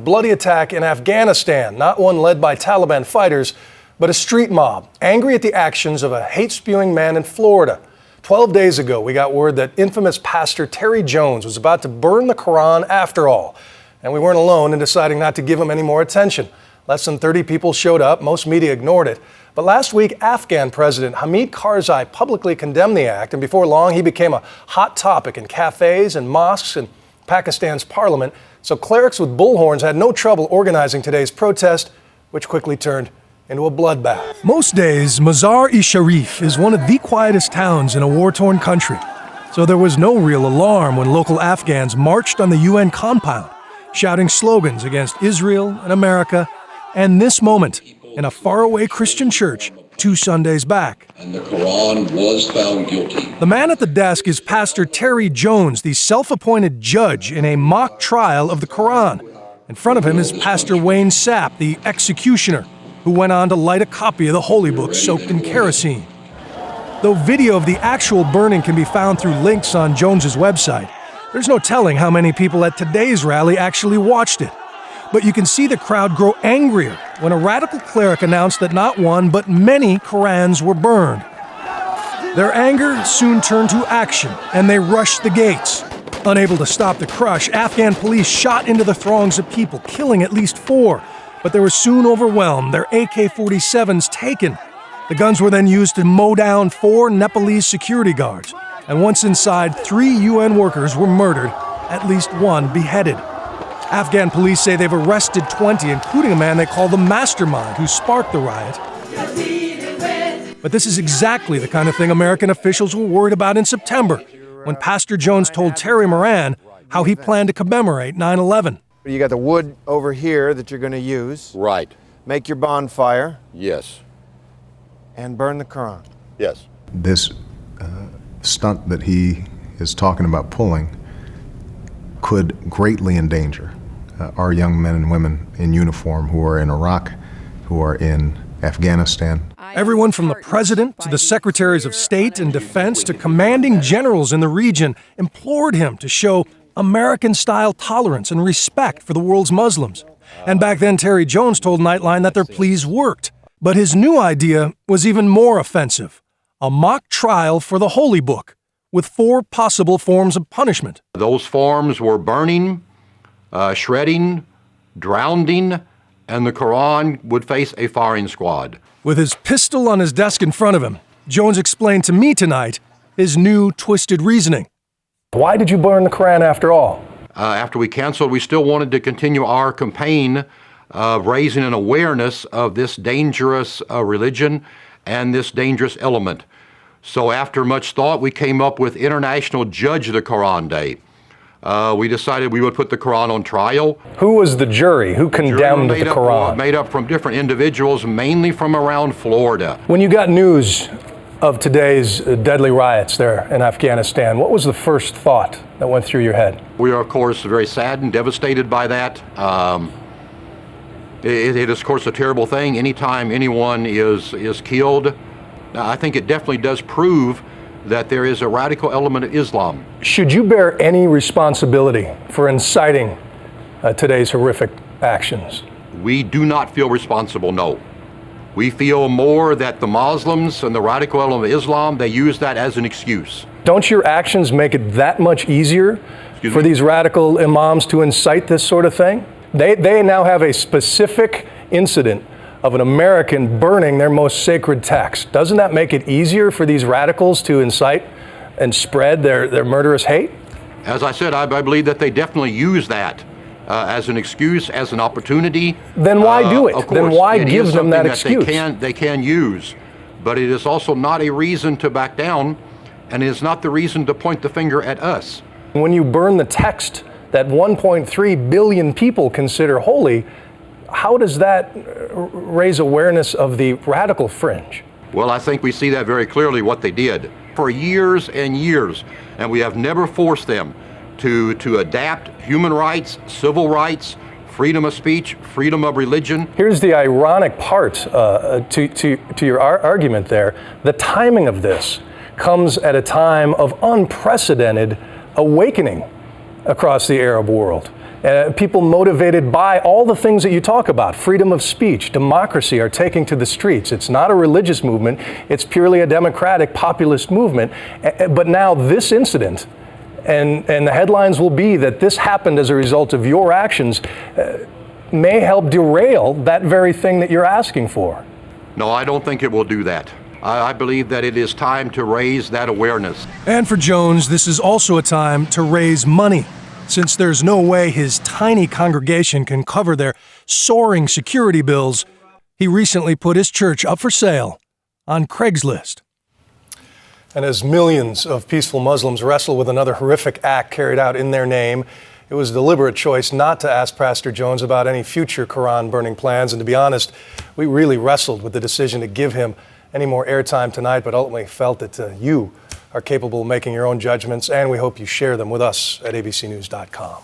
bloody attack in Afghanistan, not one led by Taliban fighters, but a street mob, angry at the actions of a hate-spewing man in Florida. 12 days ago, we got word that infamous pastor Terry Jones was about to burn the Koran after all. And we weren't alone in deciding not to give him any more attention. Less than 30 people showed up. Most media ignored it. But last week, Afghan President Hamid Karzai publicly condemned the act, and before long, he became a hot topic in cafes and mosques in Pakistan's parliament. So clerics with bullhorns had no trouble organizing today's protest, which quickly turned into a bloodbath. Most days, Mazar-e-Sharif is one of the quietest towns in a war-torn country. So there was no real alarm when local Afghans marched on the UN compound, shouting slogans against Israel and America, and this moment in a faraway Christian church 2 Sundays back. And the Koran was found guilty. The man at the desk is Pastor Terry Jones, the self-appointed judge in a mock trial of the Koran. In front of him is Pastor Wayne Sapp, the executioner, who went on to light a copy of the Holy Book soaked in kerosene. Though video of the actual burning can be found through links on Jones's website, there's no telling how many people at today's rally actually watched it. But you can see the crowd grow angrier when a radical cleric announced that not one, but many Korans were burned. Their anger soon turned to action, and they rushed the gates. Unable to stop the crush, Afghan police shot into the throngs of people, killing at least 4. But they were soon overwhelmed, their AK-47s taken. The guns were then used to mow down 4 Nepalese security guards. And once inside, 3 UN workers were murdered, at least 1 beheaded. Afghan police say they've arrested 20, including a man they call the mastermind who sparked the riot. But this is exactly the kind of thing American officials were worried about in September, when Pastor Jones told Terry Moran how he planned to commemorate 9/11. You got the wood over here that you're going to use. Right. Make your bonfire. Yes. And burn the Quran. Yes. This stunt that he is talking about pulling could greatly endanger our young men and women in uniform who are in Iraq, who are in Afghanistan. Everyone from the president to the secretaries of state and defense to commanding generals in the region implored him to show American-style tolerance and respect for the world's Muslims. And back then, Terry Jones told Nightline that their pleas worked. But his new idea was even more offensive: a mock trial for the Holy Book, with 4 possible forms of punishment. Those forms were burning, shredding, drowning, and the Quran would face a firing squad. With his pistol on his desk in front of him, Jones explained to me tonight his new twisted reasoning. Why did you burn the Quran after all? After we canceled, we still wanted to continue our campaign of raising an awareness of this dangerous religion and this dangerous element. So after much thought, we came up with International Judge the Quran Day. We decided we would put the Quran on trial. Who was the jury? Who condemned the Quran? Made up from different individuals, mainly from around Florida. When you got news of today's deadly riots there in Afghanistan, what was the first thought that went through your head? We are, of course, very sad and devastated by that. It is, of course, a terrible thing. Anytime anyone is killed, I think it definitely does prove that there is a radical element of Islam. Should you bear any responsibility for inciting today's horrific actions? We do not feel responsible, no. We feel more that the Muslims and the radical element of Islam, they use that as an excuse. Don't your actions make it that much easier for these radical imams to incite this sort of thing? They now have a specific incident of an American burning their most sacred text. Doesn't that make it easier for these radicals to incite and spread their murderous hate? As I said, I believe that they definitely use that as an excuse, as an opportunity. Then why do it? Then why give them that excuse? They can use, but it is also not a reason to back down, and it is not the reason to point the finger at us. When you burn the text that 1.3 billion people consider holy, how does that raise awareness of the radical fringe? Well, I think we see that very clearly what they did for years and years, and we have never forced them to adapt human rights, civil rights, freedom of speech, freedom of religion. Here's the ironic part to your argument there. The timing of this comes at a time of unprecedented awakening across the Arab world. People motivated by all the things that you talk about, freedom of speech, democracy, are taking to the streets. It's not a religious movement. It's purely a democratic populist movement. But now this incident, and the headlines will be that this happened as a result of your actions, may help derail that very thing that you're asking for. No, I don't think it will do that. I believe that it is time to raise that awareness. And for Jones, this is also a time to raise money. Since there's no way his tiny congregation can cover their soaring security bills, he recently put his church up for sale on Craigslist. And as millions of peaceful Muslims wrestle with another horrific act carried out in their name, it was a deliberate choice not to ask Pastor Jones about any future Koran burning plans. And to be honest, we really wrestled with the decision to give him any more airtime tonight, but ultimately felt that you are capable of making your own judgments, and we hope you share them with us at abcnews.com.